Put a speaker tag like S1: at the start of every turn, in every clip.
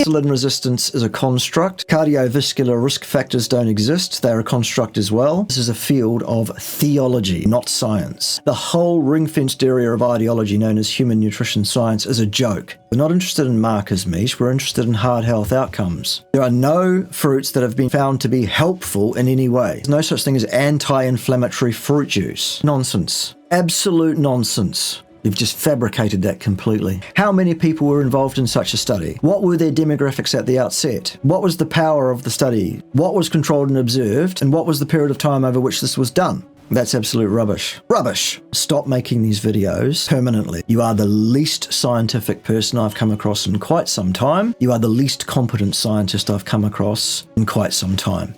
S1: Insulin resistance is a construct. Cardiovascular risk factors don't exist. They're a construct as well. This is a field of theology, not science. The whole ring-fenced area of ideology known as human nutrition science is a joke. We're not interested in markers, Mish. We're interested in hard health outcomes. There are no fruits that have been found to be helpful in any way. There's no such thing as anti-inflammatory fruit juice. Nonsense. Absolute nonsense. You've just fabricated that completely. How many people were involved in such a study? What were their demographics at the outset? What was the power of the study? What was controlled and observed? And what was the period of time over which this was done? That's absolute rubbish. Rubbish! Stop making these videos permanently. You are the least scientific person I've come across in quite some time. You are the least competent scientist I've come across in quite some time.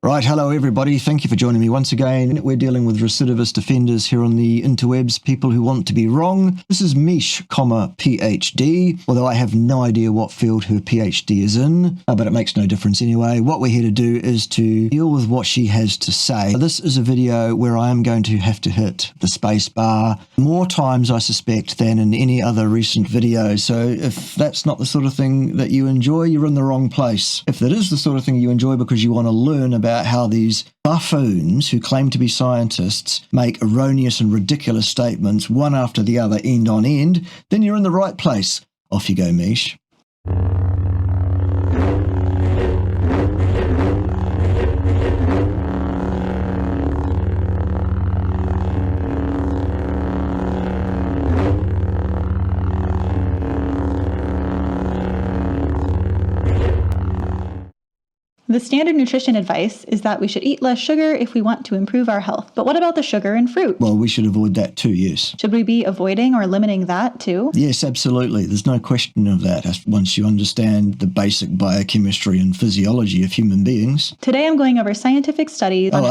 S1: Right, hello everybody. Thank you for joining me once again. We're dealing with recidivist offenders here on the interwebs, people who want to be wrong. This is Mish, PhD, although I have no idea what field her PhD is in, but it makes no difference anyway. What we're here to do is to deal with what she has to say. This is a video where I am going to have to hit the space bar more times, I suspect, than in any other recent video. So if that's not the sort of thing that you enjoy, you're in the wrong place. If that is the sort of thing you enjoy because you want to learn about how these buffoons who claim to be scientists make erroneous and ridiculous statements one after the other, end on end, then you're in the right place. Off you go, Mish.
S2: The standard nutrition advice is that we should eat less sugar if we want to improve our health. But what about the sugar in fruit?
S1: Well, we should avoid that too, yes.
S2: Should we be avoiding or limiting that too?
S1: Yes, absolutely. There's no question of that once you understand the basic biochemistry and physiology of human beings.
S2: Today I'm going over scientific studies on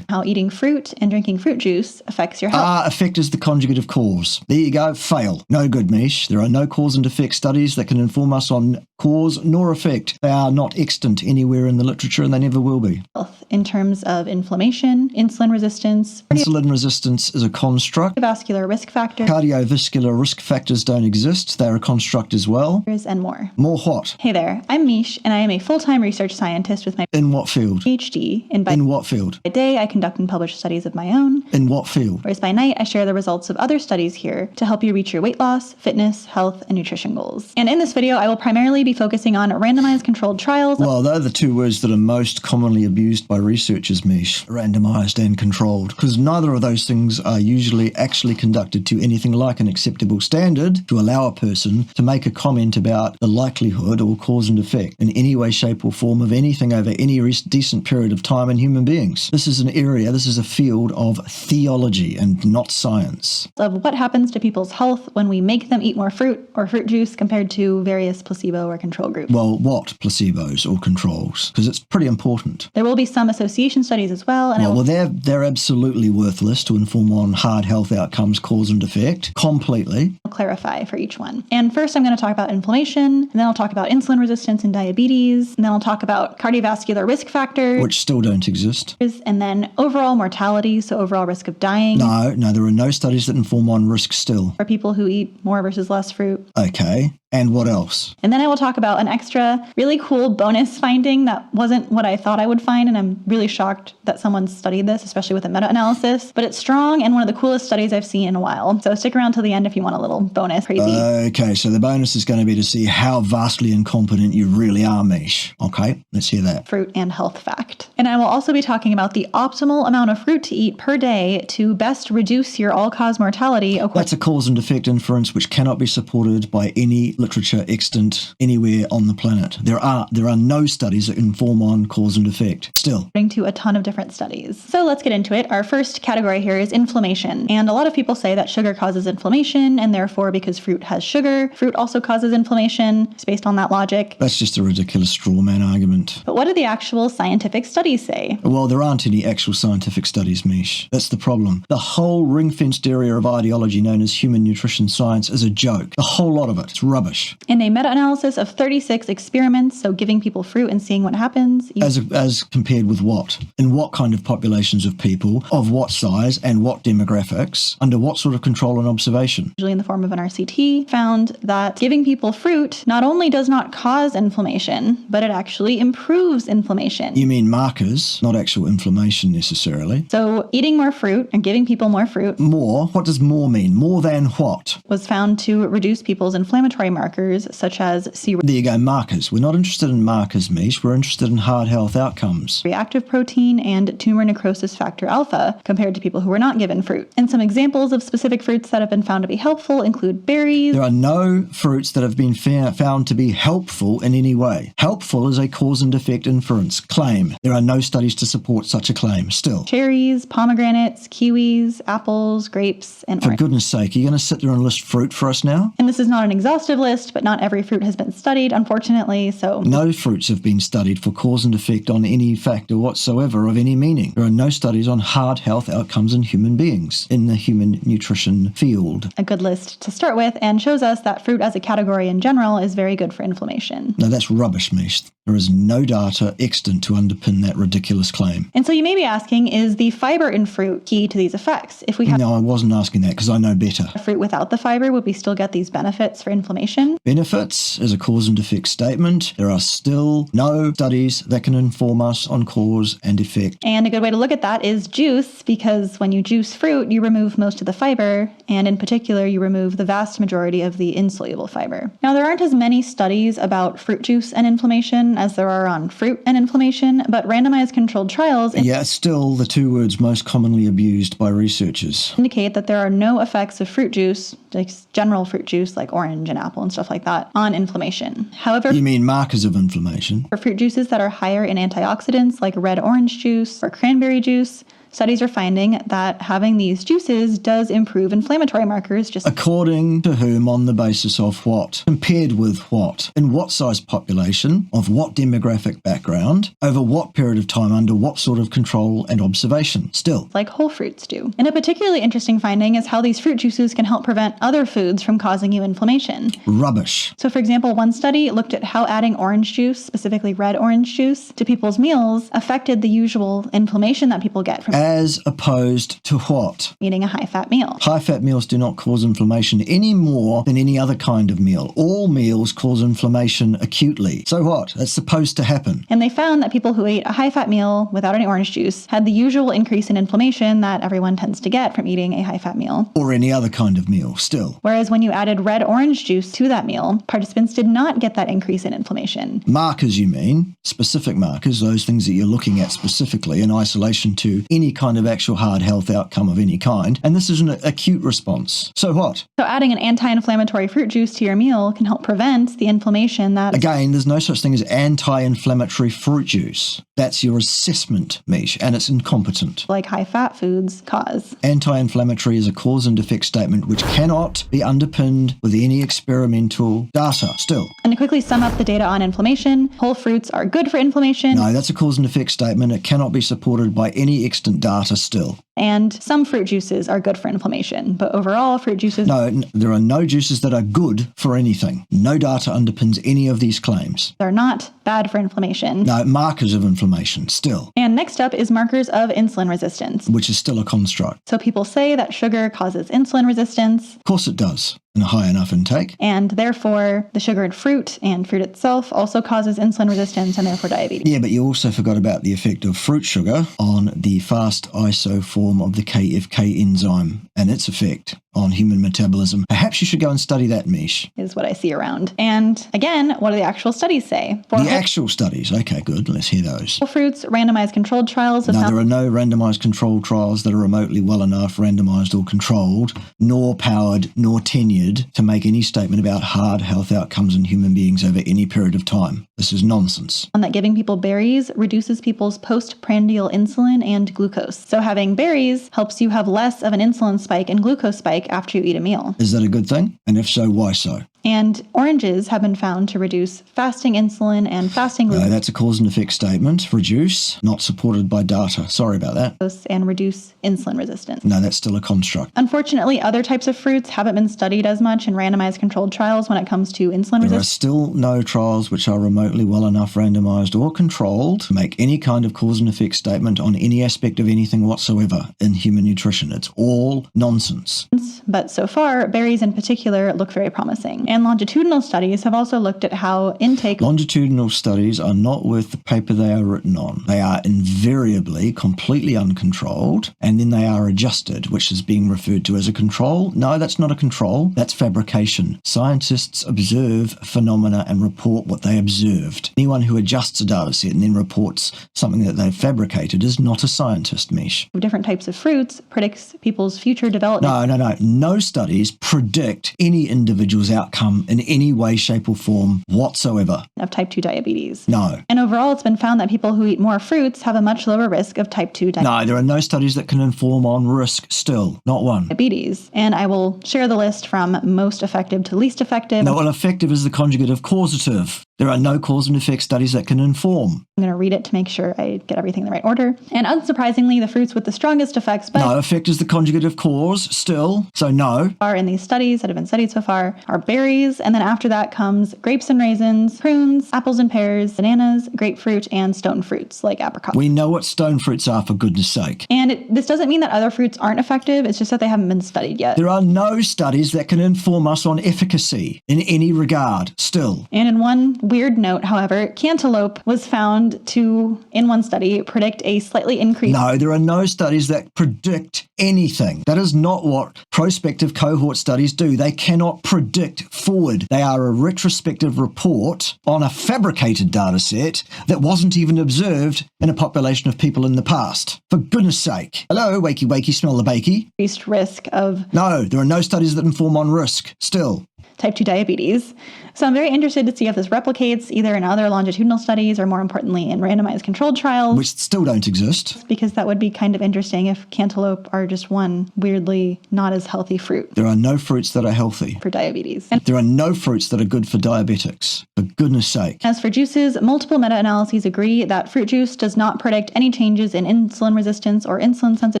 S1: how
S2: eating fruit and drinking fruit juice affects your health.
S1: Effect is the conjugate of cause. There you go, fail. No good, Mish. There are no cause and effect studies that can inform us on cause nor effect. They are not extant anywhere in the literature and they never will be.
S2: Health in terms of inflammation, insulin resistance.
S1: Insulin resistance is a construct.
S2: Cardiovascular risk factors.
S1: Cardiovascular risk factors don't exist. They're a construct as well.
S2: And more.
S1: More what?
S2: Hey there, I'm Mish and I am a full-time research scientist with my
S1: In what field?
S2: PhD.
S1: In what field?
S2: By day I conduct and publish studies of my own.
S1: In what field?
S2: Whereas by night I share the results of other studies here to help you reach your weight loss, fitness, health, and nutrition goals. And in this video I will primarily be focusing on randomized controlled trials.
S1: Well, they're the two words that are most commonly abused by researchers, Mish. Randomized and controlled. Because neither of those things are usually actually conducted to anything like an acceptable standard to allow a person to make a comment about the likelihood or cause and effect in any way, shape or form of anything over any decent period of time in human beings. This is an area, this is a field of theology and not science.
S2: Of what happens to people's health when we make them eat more fruit or fruit juice compared to various placebo or control groups.
S1: Well, what placebos or controls? Because it's pretty important.
S2: There will be some association studies as well. And
S1: they're absolutely worthless to inform on hard health outcomes, cause and effect, completely.
S2: I'll clarify for each one. And first I'm going to talk about inflammation, and then I'll talk about insulin resistance and diabetes, and then I'll talk about cardiovascular risk factors.
S1: Which still don't exist.
S2: And then overall mortality, so overall risk of dying.
S1: No, there are no studies that inform on risk still.
S2: For people who eat more versus less fruit.
S1: Okay. And what else?
S2: And then I will talk about an extra really cool bonus finding that wasn't what I thought I would find, and I'm really shocked that someone studied this, especially with a meta-analysis. But it's strong and one of the coolest studies I've seen in a while. So stick around till the end if you want a little bonus crazy.
S1: Okay, so the bonus is going to be to see how vastly incompetent you really are, Mish. Okay, let's hear that.
S2: Fruit and health fact. And I will also be talking about the optimal amount of fruit to eat per day to best reduce your all-cause mortality.
S1: That's a cause and effect inference which cannot be supported by any literature extant anywhere on the planet. There are no studies that inform on cause and effect. Still.
S2: According to a ton of different studies. So let's get into it. Our first category here is inflammation. And a lot of people say that sugar causes inflammation, and therefore because fruit has sugar, fruit also causes inflammation. It's based on that logic.
S1: That's just a ridiculous straw man argument.
S2: But what do the actual scientific studies say?
S1: Well, there aren't any actual scientific studies, Mish. That's the problem. The whole ring-fenced area of ideology known as human nutrition science is a joke. The whole lot of it. It's rubbish. rubbish.
S2: In a meta-analysis of 36 experiments, so giving people fruit and seeing what happens.
S1: As compared with what? In what kind of populations of people, of what size and what demographics, under what sort of control and observation?
S2: Usually in the form of an RCT, found that giving people fruit not only does not cause inflammation, but it actually improves inflammation.
S1: You mean markers, not actual inflammation necessarily.
S2: So eating more fruit and giving people more fruit.
S1: More? What does more mean? More than what?
S2: Was found to reduce people's inflammatory markers, such as C.
S1: There you go, markers. We're not interested in markers, Mish. We're interested in hard health outcomes.
S2: Reactive protein and tumor necrosis factor alpha compared to people who were not given fruit. And some examples of specific fruits that have been found to be helpful include berries.
S1: There are no fruits that have been found to be helpful in any way. Helpful is a cause and effect inference claim. There are no studies to support such a claim still.
S2: Cherries, pomegranates, kiwis, apples, grapes, and
S1: For
S2: orange.
S1: goodness sake, are you going to sit there and list fruit for us now?
S2: And this is not an exhaustive list, but not every fruit has been studied, unfortunately, so...
S1: No fruits have been studied for cause and effect on any factor whatsoever of any meaning. There are no studies on hard health outcomes in human beings in the human nutrition field.
S2: A good list to start with, and shows us that fruit as a category in general is very good for inflammation.
S1: No, that's rubbish, Mish. There is no data extant to underpin that ridiculous claim.
S2: And so you may be asking, is the fiber in fruit key to these effects? If we have
S1: No, I wasn't asking that because I know better.
S2: fruit without the fiber, would we still get these benefits for inflammation?
S1: Benefits is a cause and effect statement. There are still no studies that can inform us on cause and effect.
S2: And a good way to look at that is juice, because when you juice fruit, you remove most of the fiber, and in particular, you remove the vast majority of the insoluble fiber. Now, there aren't as many studies about fruit juice and inflammation as there are on fruit and inflammation, but randomized controlled trials
S1: Yeah, still the two words most commonly abused by researchers.
S2: indicate that there are no effects of fruit juice, like general fruit juice like orange and apple and stuff like that, on inflammation. However,
S1: You mean markers of inflammation?
S2: for fruit juices that are higher in antioxidants like red orange juice or cranberry juice, studies are finding that having these juices does improve inflammatory markers just
S1: According to whom, on the basis of what? Compared with what? In what size population? Of what demographic background? Over what period of time? Under what sort of control and observation? Still.
S2: like whole fruits do. And a particularly interesting finding is how these fruit juices can help prevent other foods from causing you inflammation.
S1: Rubbish.
S2: So for example, one study looked at how adding orange juice, specifically red orange juice, to people's meals affected the usual inflammation that people get from
S1: As opposed to what?
S2: eating a high-fat meal.
S1: High-fat meals do not cause inflammation any more than any other kind of meal. All meals cause inflammation acutely. So what? That's supposed to happen.
S2: And they found that people who ate a high-fat meal without any orange juice had the usual increase in inflammation that everyone tends to get from eating a high-fat meal.
S1: Or any other kind of meal, still.
S2: Whereas when you added red orange juice to that meal, participants did not get that increase in inflammation.
S1: Markers, you mean? Specific markers, those things that you're looking at specifically in isolation to any kind of actual hard health outcome of any kind. And this is an acute response. So what?
S2: So adding an anti-inflammatory fruit juice to your meal can help prevent the inflammation that...
S1: Again, there's no such thing as anti-inflammatory fruit juice. That's your assessment, Mish, and it's incompetent.
S2: like high-fat foods cause.
S1: Anti-inflammatory is a cause and effect statement which cannot be underpinned with any experimental data, still.
S2: And to quickly sum up the data on inflammation, whole fruits are good for inflammation,
S1: No, that's a cause and effect statement. It cannot be supported by any extant data still.
S2: and some fruit juices are good for inflammation. But overall, fruit juices...
S1: No, there are no juices that are good for anything. No data underpins any of these claims.
S2: are not bad for inflammation.
S1: No, markers of inflammation, still,
S2: And next up is markers of insulin resistance.
S1: which is still a construct.
S2: So people say that sugar causes insulin resistance,
S1: Of course it does, in a high enough intake.
S2: and therefore the sugar in fruit and fruit itself also causes insulin resistance and therefore diabetes.
S1: Yeah, but you also forgot about the effect of fruit sugar on the fast iso form of the KFK enzyme and its effect on human metabolism. Perhaps you should go and study that, Mish.
S2: Is what I see around. And again, what do the actual studies say? For
S1: The actual studies. Okay, good. Let's hear those.
S2: whole fruits, randomized controlled trials have
S1: No,
S2: found
S1: there are no randomized controlled trials that are remotely well enough randomized or controlled, nor powered, nor tenured to make any statement about hard health outcomes in human beings over any period of time. This is nonsense.
S2: On that giving people berries reduces people's postprandial insulin and glucose. So having berries helps you have less of an insulin spike and glucose spike after you eat a meal.
S1: Is that a good thing? And if so, why so?
S2: And oranges have been found to reduce fasting insulin and fasting glucose.
S1: That's a cause and effect statement. Reduce, not supported by data. Sorry about that.
S2: And reduce insulin resistance.
S1: No, that's still a construct.
S2: Unfortunately, other types of fruits haven't been studied as much in randomized controlled trials when it comes to insulin
S1: There are
S2: resistance.
S1: still no trials which are remotely well enough randomized or controlled to make any kind of cause and effect statement on any aspect of anything whatsoever in human nutrition. It's all nonsense.
S2: But so far, berries in particular look very promising. And longitudinal studies have also looked at how intake...
S1: Longitudinal studies are not worth the paper they are written on. They are invariably completely uncontrolled, and then they are adjusted, which is being referred to as a control. No, that's not a control. That's fabrication. Scientists observe phenomena and report what they observed. Anyone who adjusts a data set and then reports something that they've fabricated is not a scientist, Mish.
S2: Different types of fruits predicts people's future development.
S1: No. No studies predict any individual's outcome in any way, shape, or form whatsoever.
S2: Of type 2 diabetes.
S1: No.
S2: And overall, it's been found that people who eat more fruits have a much lower risk of type 2
S1: No, there are no studies that can inform on risk still. Not one.
S2: diabetes. And I will share the list from most effective to least effective.
S1: No, well, effective is the conjugate of causative. There are no cause and effect studies that can inform.
S2: I'm going to read it to make sure I get everything in the right order. And unsurprisingly, the fruits with the strongest effects
S1: No, effect is the conjugate of cause still. So no.
S2: are in these studies that have been studied so far are berries. And then after that comes grapes and raisins, prunes, apples and pears, bananas, grapefruit, and stone fruits like apricots.
S1: We know what stone fruits are, for goodness sake.
S2: And this doesn't mean that other fruits aren't effective. It's just that they haven't been studied yet.
S1: There are no studies that can inform us on efficacy in any regard still.
S2: And in one weird note, however, cantaloupe was found to, in one study, predict a slightly increased...
S1: No, there are no studies that predict anything. That is not what prospective cohort studies do. They cannot predict forward. They are a retrospective report on a fabricated data set that wasn't even observed in a population of people in the past. For goodness sake. Hello, wakey, wakey, smell the bakey.
S2: increased risk of...
S1: No, there are no studies that inform on risk still.
S2: type 2 diabetes. So I'm very interested to see if this replicates either in other longitudinal studies or more importantly in randomized controlled trials.
S1: Which still don't exist.
S2: Because that would be kind of interesting if cantaloupe are just one weirdly not as healthy fruit
S1: There are no fruits that are healthy.
S2: for diabetes. And
S1: There are no fruits that are good for diabetics. For goodness sake.
S2: as for juices, multiple meta-analyses agree that fruit juice does not predict any changes in insulin resistance or insulin sensitivity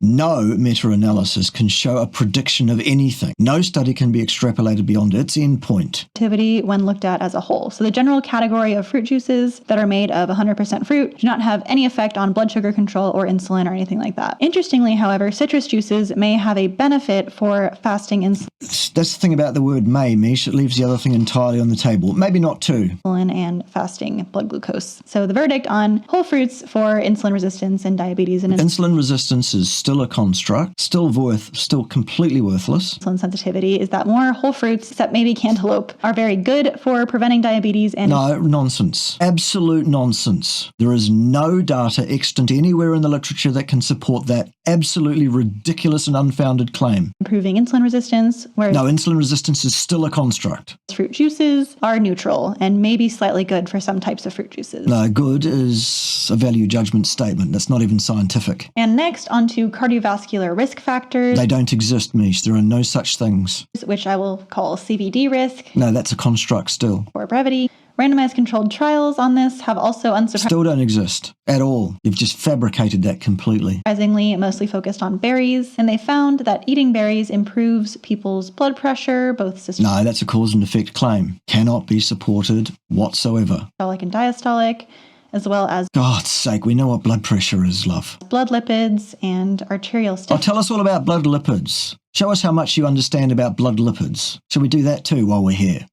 S1: No meta-analysis can show a prediction of anything. No study can be extrapolated beyond its endpoint.
S2: when looked at as a whole. So the general category of fruit juices that are made of 100% fruit do not have any effect on blood sugar control or insulin or anything like that. Interestingly, however, citrus juices may have a benefit for fasting
S1: That's the thing about the word may, Mish. It leaves the other thing entirely on the table. Maybe not too.
S2: insulin and fasting blood glucose. So the verdict on whole fruits for insulin resistance and diabetes and
S1: Insulin resistance is still a construct, still completely worthless.
S2: insulin sensitivity is that more whole fruits, except maybe cantaloupe, are very good for preventing diabetes and
S1: No, nonsense. Absolute nonsense. There is no data extant anywhere in the literature that can support that absolutely ridiculous and unfounded claim.
S2: improving insulin resistance, whereas
S1: No, insulin resistance is still a construct.
S2: fruit juices are neutral and maybe slightly good for some types of fruit juices.
S1: No, good is a value judgment statement. That's not even scientific.
S2: And next, onto cardiovascular risk factors,
S1: They don't exist, Mish. There are no such things.
S2: which I will call CVD risk
S1: No, that's a construct still.
S2: or brevity. Randomized controlled trials on this have also
S1: Still don't exist at all. You've just fabricated that completely.
S2: unsurprisingly mostly focused on berries, and they found that eating berries improves people's blood pressure, both
S1: No, that's a cause and effect claim. Cannot be supported whatsoever.
S2: systolic and diastolic, as well as
S1: God's sake, we know what blood pressure is, love.
S2: blood lipids and arterial
S1: Oh,
S2: stiffness.
S1: tell us all about blood lipids. Show us how much you understand about blood lipids. Shall we do that too while we're here?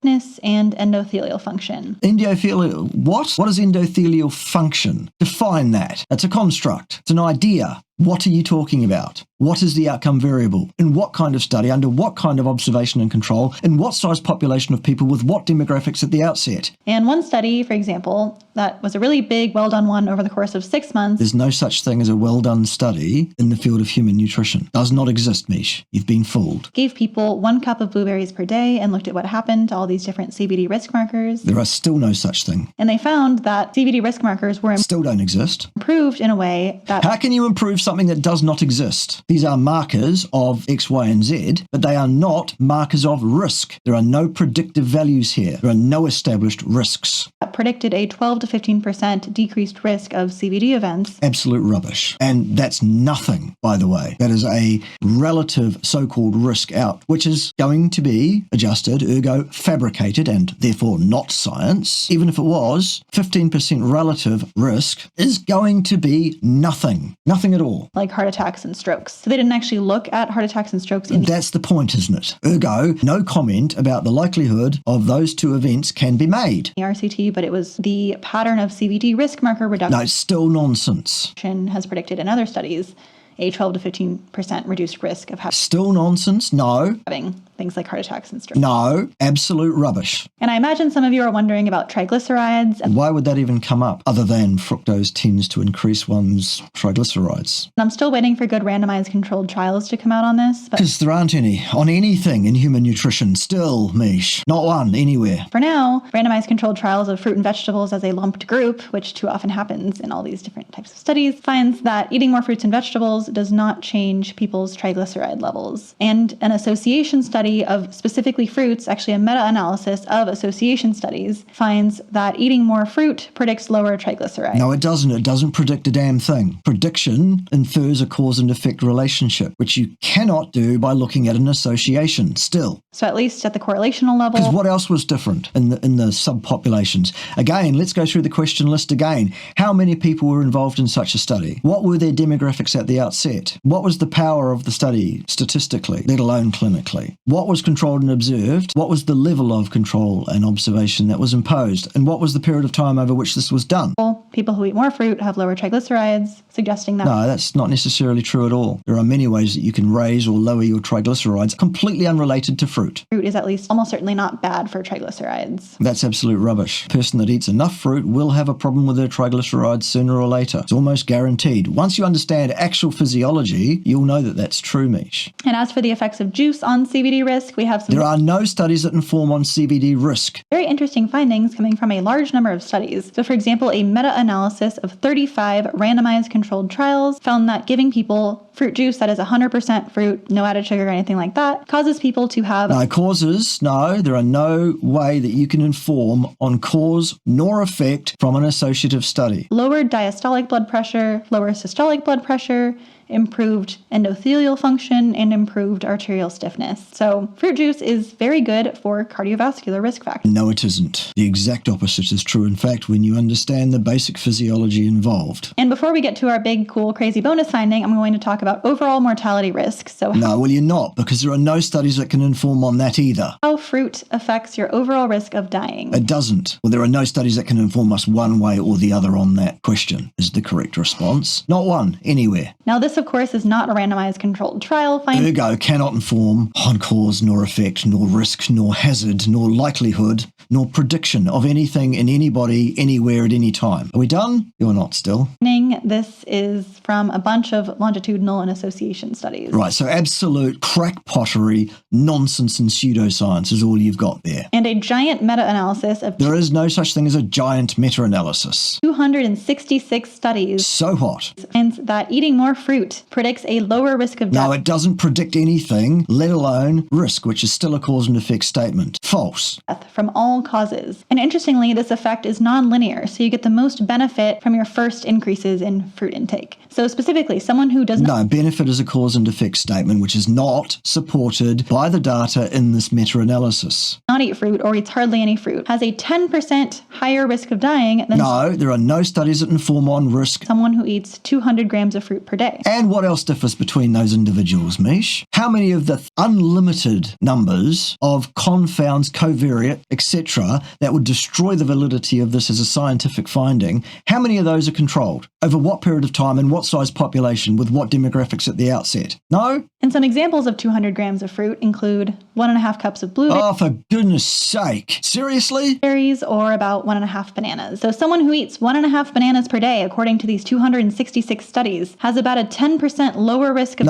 S2: And endothelial function.
S1: Endothelial, what? What is endothelial function? Define that. It's a construct. It's an idea. What are you talking about? What is the outcome variable? In what kind of study, under what kind of observation and control, in what size population of people with what demographics at the outset?
S2: And one study, for example, that was a really big, well-done one over the course of 6 months.
S1: There's no such thing as a well-done study in the field of human nutrition. Does not exist, Mish. You've been fooled.
S2: Gave people 1 cup of blueberries per day and looked at what happened to all these different CVD risk markers.
S1: There are still no such thing.
S2: And they found that CVD risk markers were
S1: Still don't exist.
S2: improved in a way that...
S1: How can you improve something that does not exist? These are markers of X, Y, and Z, but they are not markers of risk. There are no predictive values here. There are no established risks.
S2: predicted a 12 to 15% decreased risk of CVD events.
S1: Absolute rubbish. And that's nothing, by the way. That is a relative so-called risk out, which is going to be adjusted, ergo fabricated, and therefore not science. Even if it was, 15% relative risk is going to be nothing. Nothing at all.
S2: Like heart attacks and strokes. So they didn't actually look at heart attacks and strokes.
S1: That's the point, isn't it? Ergo, no comment about the likelihood of those two events can be made.
S2: The RCT, but it was the pattern of CVD risk marker reduction.
S1: No, it's still nonsense.
S2: Has predicted in other studies a 12 to 15% reduced risk of
S1: Still nonsense? No.
S2: having things like heart attacks and strokes.
S1: No, absolute rubbish.
S2: And I imagine some of you are wondering about triglycerides. And
S1: Why would that even come up, other than fructose tends to increase one's triglycerides?
S2: I'm still waiting for good randomized controlled trials to come out on this. But
S1: Because there aren't any on anything in human nutrition. Still, Mish. Not one anywhere.
S2: for now, randomized controlled trials of fruit and vegetables as a lumped group, which too often happens in all these different types of studies, finds that eating more fruits and vegetables does not change people's triglyceride levels. And an association study of specifically fruits, actually a meta-analysis of association studies, finds that eating more fruit predicts lower triglycerides.
S1: No, it doesn't. It doesn't predict a damn thing. Prediction infers a cause and effect relationship, which you cannot do by looking at an association still.
S2: So at least at the correlational level.
S1: Because what else was different in the subpopulations? Again, let's go through the question list again. How many people were involved in such a study? What were their demographics at the outset? What was the power of the study statistically, let alone clinically? What was controlled and observed? What was the level of control and observation that was imposed? And what was the period of time over which this was done?
S2: People who eat more fruit have lower triglycerides, suggesting that
S1: No, that's not necessarily true at all. There are many ways that you can raise or lower your triglycerides completely unrelated to fruit.
S2: fruit is at least almost certainly not bad for triglycerides.
S1: That's absolute rubbish. A person that eats enough fruit will have a problem with their triglycerides sooner or later. It's almost guaranteed. Once you understand actual physiology, you'll know that that's true, Mish.
S2: And as for the effects of juice on CVD risk, we have some
S1: There are no studies that inform on CVD risk.
S2: very interesting findings coming from a large number of studies. So for example, a meta-analysis of 35 randomized controlled trials found that giving people fruit juice that is 100% fruit, no added sugar or anything like that, causes people to have
S1: There are no way that you can inform on cause nor effect from an associative study.
S2: lowered diastolic blood pressure, lower systolic blood pressure, improved endothelial function, and improved arterial stiffness. So fruit juice is very good for cardiovascular risk factors.
S1: No, it isn't. The exact opposite is true, in fact, when you understand the basic physiology involved.
S2: And before we get to our big, cool, crazy bonus finding, I'm going to talk about overall mortality risk. So
S1: No, well, you're not, because there are no studies that can inform on that either.
S2: how fruit affects your overall risk of dying.
S1: It doesn't. Well, there are no studies that can inform us one way or the other on that question, is the correct response. Not one, anywhere.
S2: Now, this, of course, is not a randomized controlled trial finding.
S1: Ergo, cannot inform on cause nor effect, nor risk, nor hazard, nor likelihood, nor prediction of anything in anybody, anywhere, at any time. Are we done? You're not still.
S2: This is from a bunch of longitudinal and association studies.
S1: Right, so absolute crackpottery, nonsense and pseudoscience is all you've got there.
S2: And a giant meta-analysis of
S1: There is no such thing as a giant meta-analysis.
S2: 266 studies
S1: So what?
S2: finds that eating more fruit predicts a lower risk of death.
S1: No, it doesn't predict anything, let alone risk, which is still a cause and effect statement. False.
S2: From all causes. And interestingly, this effect is non-linear, so you get the most benefit from your first increases in fruit intake. So specifically, someone who does
S1: No, benefit is a cause and effect statement, which is not supported by the data in this meta-analysis.
S2: not eat fruit or eats hardly any fruit has a 10% higher risk of dying than
S1: No, there are no studies that inform on risk.
S2: someone who eats 200 grams of fruit per day.
S1: And what else differs between those individuals, Mish? How many of the unlimited numbers of confounds, covariate, etc., that would destroy the validity of this as a scientific finding, how many of those are controlled? Over what period of time and what size population with what demographics at the outset? No?
S2: And some examples of 200 grams of fruit include 1.5 cups of blueberries.
S1: Oh, for goodness sake. Seriously?
S2: Berries, or about 1.5 bananas. So someone who eats 1.5 bananas per day, according to these 266 studies, has about a 10% lower risk of...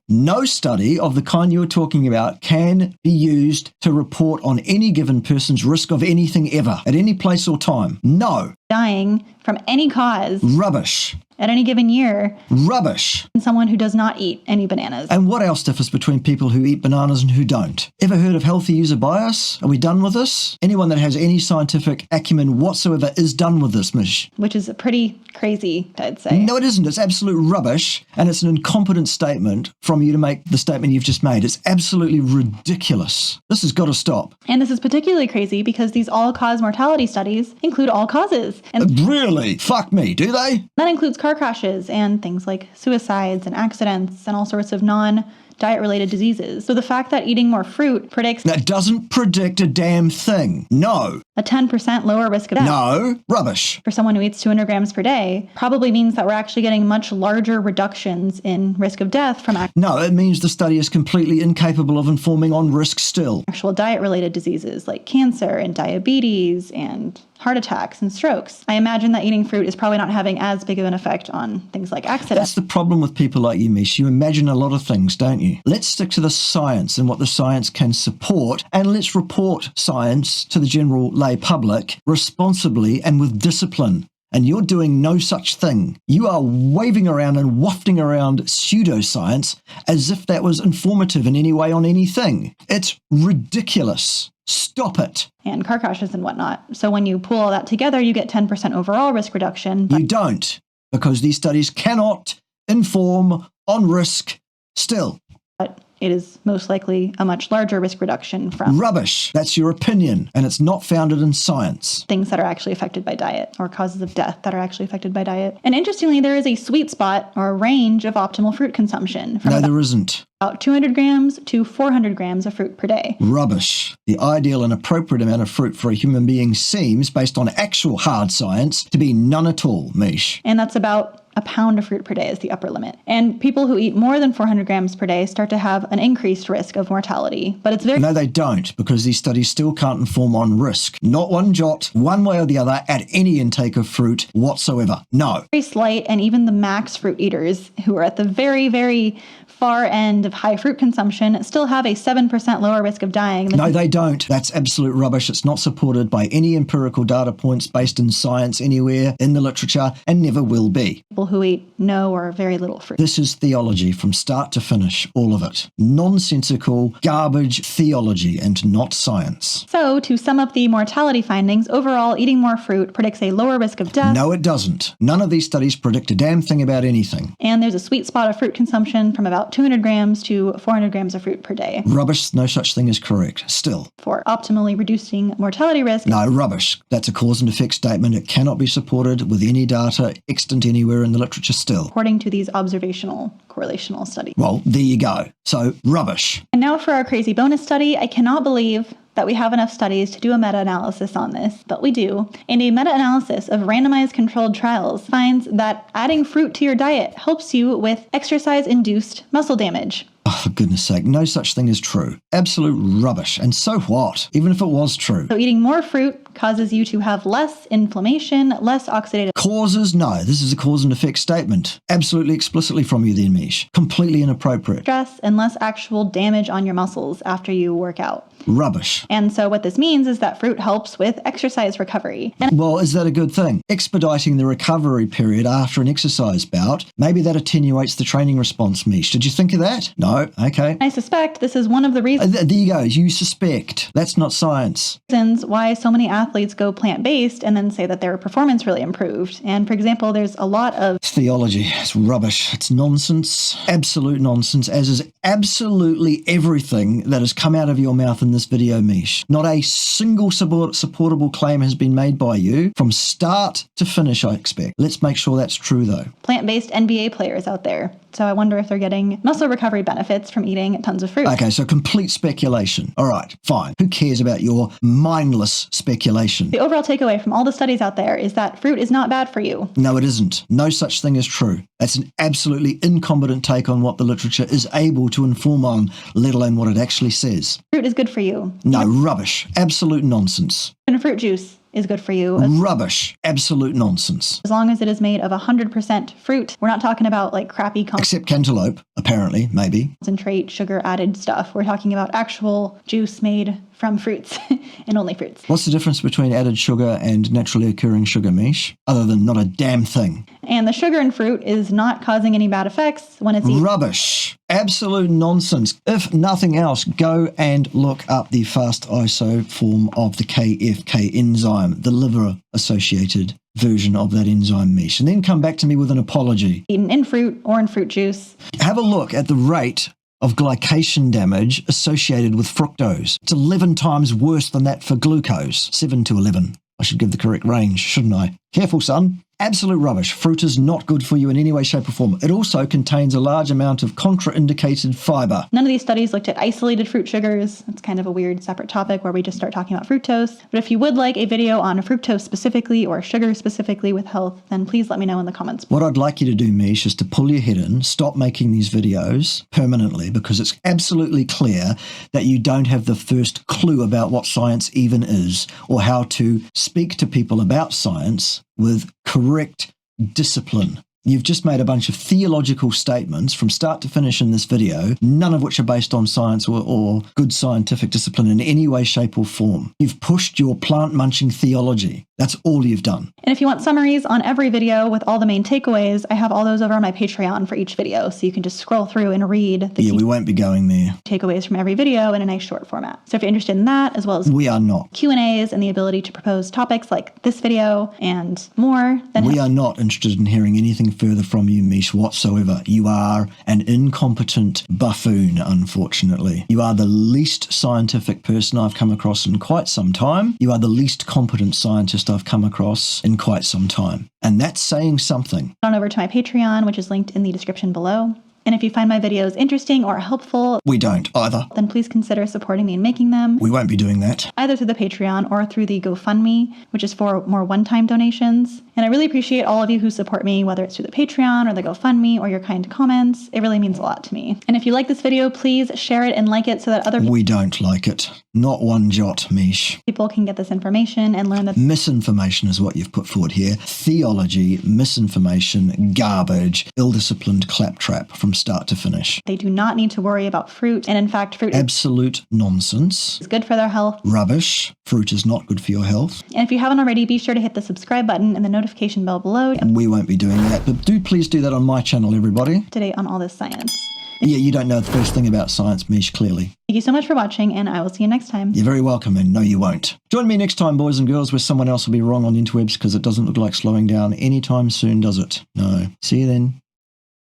S2: No study of the kind you were talking about can be used to report on any given person's risk of anything ever, at any place or time. No. Dying from any cause.
S1: Rubbish.
S2: At any given year.
S1: Rubbish.
S2: And someone who does not eat any bananas.
S1: And what else differs between people who eat bananas and who don't? Ever heard of healthy user bias? Are we done with this? Anyone that has any scientific acumen whatsoever is done with this, Mish.
S2: Which is pretty crazy, I'd say.
S1: No, it isn't. It's absolute rubbish, and it's an incompetent statement from you to make the statement you've just made. It's absolutely ridiculous. This has got to stop.
S2: And this is particularly crazy because these all-cause mortality studies include all causes. And
S1: really? Fuck me, do they?
S2: That includes car crashes and things like suicides and accidents and all sorts of non-diet-related diseases. So the fact that eating more fruit predicts...
S1: That doesn't predict a damn thing. No.
S2: A 10% lower risk of death.
S1: No. Rubbish.
S2: For someone who eats 200 grams per day probably means that we're actually getting much larger reductions in risk of death from
S1: No, it means the study is completely incapable of informing on risk still.
S2: Actual diet-related diseases like cancer and diabetes and heart attacks and strokes. I imagine that eating fruit is probably not having as big of an effect on things like accidents.
S1: That's the problem with people like you, Mish. You imagine a lot of things, don't you? Let's stick to the science and what the science can support, and let's report science to the general lay public responsibly and with discipline. And you're doing no such thing. You are waving around and wafting around pseudoscience as if that was informative in any way on anything. It's ridiculous. Stop it.
S2: And car crashes and whatnot. So when you pull all that together, you get 10% overall risk reduction.
S1: You don't, because these studies cannot inform on risk still.
S2: But it is most likely a much larger risk reduction from...
S1: Rubbish. That's your opinion, and it's not founded in science.
S2: Things that are actually affected by diet, or causes of death that are actually affected by diet. And interestingly, there is a sweet spot or a range of optimal fruit consumption.
S1: No, there isn't.
S2: About 200 grams to 400 grams of fruit per day.
S1: Rubbish. The ideal and appropriate amount of fruit for a human being seems, based on actual hard science, to be none at all, Mish.
S2: And that's about a pound of fruit per day is the upper limit. And people who eat more than 400 grams per day start to have an increased risk of mortality. But it's very...
S1: No, they don't, because these studies still can't inform on risk. Not one jot, one way or the other, at any intake of fruit whatsoever. No.
S2: Very slight, and even the max fruit eaters, who are at the very, very far end of high fruit consumption, still have a 7% lower risk of dying.
S1: No, they don't. That's absolute rubbish. It's not supported by any empirical data points based in science anywhere in the literature, and never will be.
S2: People who eat no or very little fruit.
S1: This is theology from start to finish, all of it. Nonsensical, garbage theology and not science.
S2: So, to sum up the mortality findings, overall, eating more fruit predicts a lower risk of death.
S1: No, it doesn't. None of these studies predict a damn thing about anything.
S2: And there's a sweet spot of fruit consumption from about 200 grams to 400 grams of fruit per day.
S1: Rubbish. No such thing is correct. Still.
S2: For optimally reducing mortality risk.
S1: No, rubbish. That's a cause and effect statement. It cannot be supported with any data extant anywhere in the literature still.
S2: According to these observational correlational studies.
S1: Well, there you go. So, rubbish.
S2: And now for our crazy bonus study. I cannot believe that we have enough studies to do a meta-analysis on this, but we do. And a meta-analysis of randomized controlled trials finds that adding fruit to your diet helps you with exercise-induced muscle damage.
S1: Oh, for goodness sake, no such thing is true. Absolute rubbish. And so what? Even if it was true.
S2: So eating more fruit causes you to have less inflammation, less oxidative...
S1: Causes? No, this is a cause and effect statement. Absolutely explicitly from you then, Mish. Completely inappropriate.
S2: ...stress and less actual damage on your muscles after you work out.
S1: Rubbish.
S2: And so what this means is that fruit helps with exercise recovery.
S1: Well, is that a good thing? Expediting the recovery period after an exercise bout, maybe that attenuates the training response, Mish. Did you think of that? No? Okay.
S2: I suspect this is one of the reasons...
S1: There you go. You suspect. That's not science.
S2: ...why so many athletes athletes go plant-based and then say that their performance really improved. And for example, there's a lot of
S1: theology. It's rubbish. It's nonsense. Absolute nonsense, as is absolutely everything that has come out of your mouth in this video, Mish. Not a single supportable claim has been made by you from start to finish, I expect. Let's make sure that's true, though.
S2: Plant-based NBA players out there. So I wonder if they're getting muscle recovery benefits from eating tons of fruit.
S1: Okay, so complete speculation. All right, fine. Who cares about your mindless speculation?
S2: The overall takeaway from all the studies out there is that fruit is not bad for you.
S1: No, it isn't. No such thing is true. That's an absolutely incompetent take on what the literature is able to inform on, let alone what it actually says.
S2: Fruit is good for you.
S1: No, rubbish. Absolute nonsense.
S2: And fruit juice is good for you.
S1: Rubbish. Absolute nonsense.
S2: As long as it is made of 100% fruit. We're not talking about like crappy
S1: except cantaloupe, apparently, maybe.
S2: Concentrate, sugar added stuff. We're talking about actual juice made from fruits and only fruits.
S1: What's the difference between added sugar and naturally occurring sugar, Mish? Other than not a damn thing.
S2: And the sugar in fruit is not causing any bad effects when it's eaten.
S1: Rubbish. Absolute nonsense. If nothing else, go and look up the fast iso form of the KFK enzyme, the liver-associated version of that enzyme, Mish, and then come back to me with an apology.
S2: Eaten in fruit or in fruit juice.
S1: Have a look at the rate of glycation damage associated with fructose. It's 11 times worse than that for glucose. 7 to 11. I should give the correct range, shouldn't I? Careful, son. Absolute rubbish. Fruit is not good for you in any way, shape or form. It also contains a large amount of contraindicated fiber.
S2: None of these studies looked at isolated fruit sugars. It's kind of a weird separate topic where we just start talking about fructose. But if you would like a video on fructose specifically or sugar specifically with health, then please let me know in the comments.
S1: What I'd like you to do, Mish, is to pull your head in, stop making these videos permanently, because it's absolutely clear that you don't have the first clue about what science even is or how to speak to people about science with correct discipline. You've just made a bunch of theological statements from start to finish in this video, none of which are based on science or good scientific discipline in any way, shape or form. You've pushed your plant-munching theology. That's all you've done.
S2: And if you want summaries on every video with all the main takeaways, I have all those over on my Patreon for each video, so you can just scroll through and read the
S1: we won't be going there.
S2: Takeaways from every video in a nice short format. So if you're interested in that, as well as
S1: we are not
S2: Q&As and the ability to propose topics like this video and more, then
S1: we are not interested in hearing anything further from you, Mish, whatsoever. You are an incompetent buffoon, unfortunately. You are the least scientific person I've come across in quite some time. You are the least competent scientist I've come across in quite some time. And that's saying something.
S2: On over to my Patreon, which is linked in the description below. And if you find my videos interesting or helpful,
S1: we don't either,
S2: then please consider supporting me in making them.
S1: We won't be doing that.
S2: Either through the Patreon or through the GoFundMe, which is for more one-time donations. And I really appreciate all of you who support me, whether it's through the Patreon or the GoFundMe or your kind comments. It really means a lot to me. And if you like this video, please share it and like it so that other people...
S1: We don't like it. Not one jot, Mish.
S2: People can get this information and learn that...
S1: Misinformation is what you've put forward here. Theology, misinformation, garbage, ill-disciplined claptrap from start to finish.
S2: They do not need to worry about fruit. And in fact, fruit
S1: absolute nonsense.
S2: Is good for their health.
S1: Rubbish. Fruit is not good for your health.
S2: And if you haven't already, be sure to hit the subscribe button and the notification bell below.
S1: We won't be doing that, but please do that on my channel, everybody.
S2: Today on all this science.
S1: Yeah, you don't know the first thing about science, Mish, clearly.
S2: Thank you so much for watching, and I will see you next time.
S1: You're very welcome, and no, you won't. Join me next time, boys and girls, where someone else will be wrong on the interwebs, because it doesn't look like slowing down anytime soon, does it? No. See you then.